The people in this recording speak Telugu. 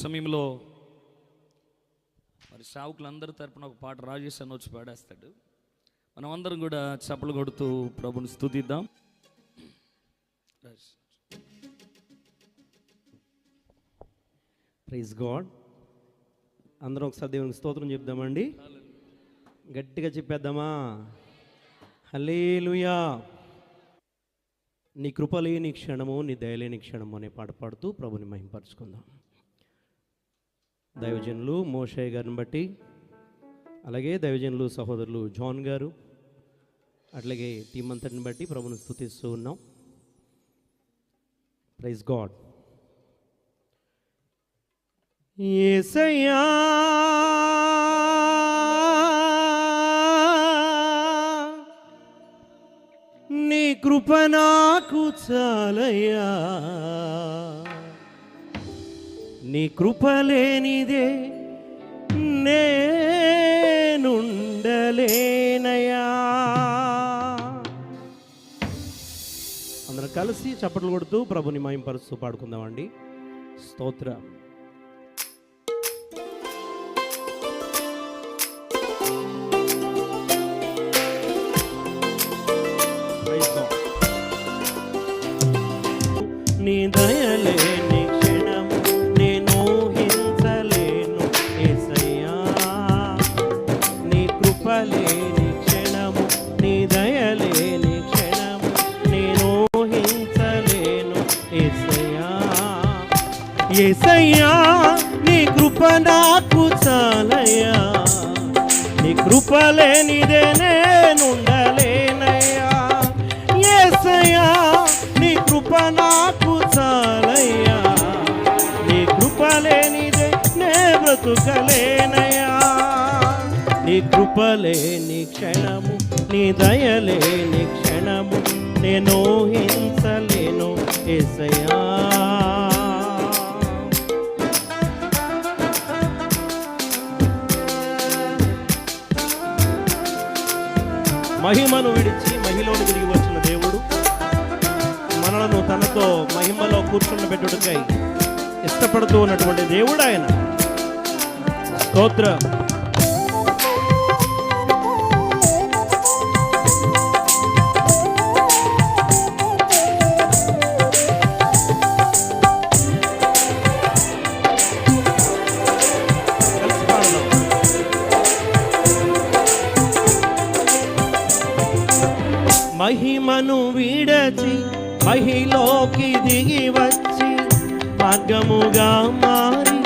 సమయంలో మరి సేవకులందరి తరపున ఒక పాట రాజేష్ అన్న వచ్చి పాడేస్తాడు. మనం అందరం కూడా చప్పలు కొడుతూ ప్రభుని స్తుతిద్దాం. Praise God. అందరం ఒకసారి దేవునికి స్తోత్రం చెప్దామండి. గట్టిగా చెప్పేద్దామా? హల్లెలూయా. నీ కృపలేని క్షణము, నీ దయలేని క్షణము అనే పాట పాడుతూ ప్రభుని మహింపరచుకుందాం. దైవజనులు మోషయ్య గారిని బట్టి, అలాగే దైవజనులు సహోదరులు జాన్ గారు, అట్లాగే టీం అంతటిని బట్టి ప్రభుని స్తుతిస్తూ ఉన్నాం. Praise God. యేసయ్యా నీ కృప నాకు చాలయ్యా, నీ కృప లేనిదే నేనుండలేనయ్యా. అందరం కలిసి చప్పట్లు కొడుతూ ప్రభుని మహింపరుస్తూ పాడుకుందామండి. స్తోత్రం. నీ దయలేని క్షణము నేను ఊహించలేను యేసయ్యా, నీ కృపలేని క్షణము, నీ దయలేని క్షణము నేను ఊహించలేను యేసయ్యా. యేసయ్యా నీ కృప నాకు చాలయ్యా, నీ కృప లేనిదే నేనుండలేనయ్యా. యేసయ్యా నీ కృప నాకు చాలయ్యా, నీ కృప లేనిదే నే బ్రతుకలేనయ్యా. నీ కృప లేని క్షణము, నీ దయలేని క్షణము నేను ఊహించలేను యేసయ్యా. మహిమను విడిచి మహిళను తిరిగి వచ్చిన దేవుడు మనలను తనతో మహిమలో కూర్చుండబెట్టుటకై ఇష్టపడుతూ ఉన్నటువంటి దేవుడు ఆయన. స్తోత్రం. మహిమను విడచి మహిలోకి దిగి వచ్చి మార్గముగా మారి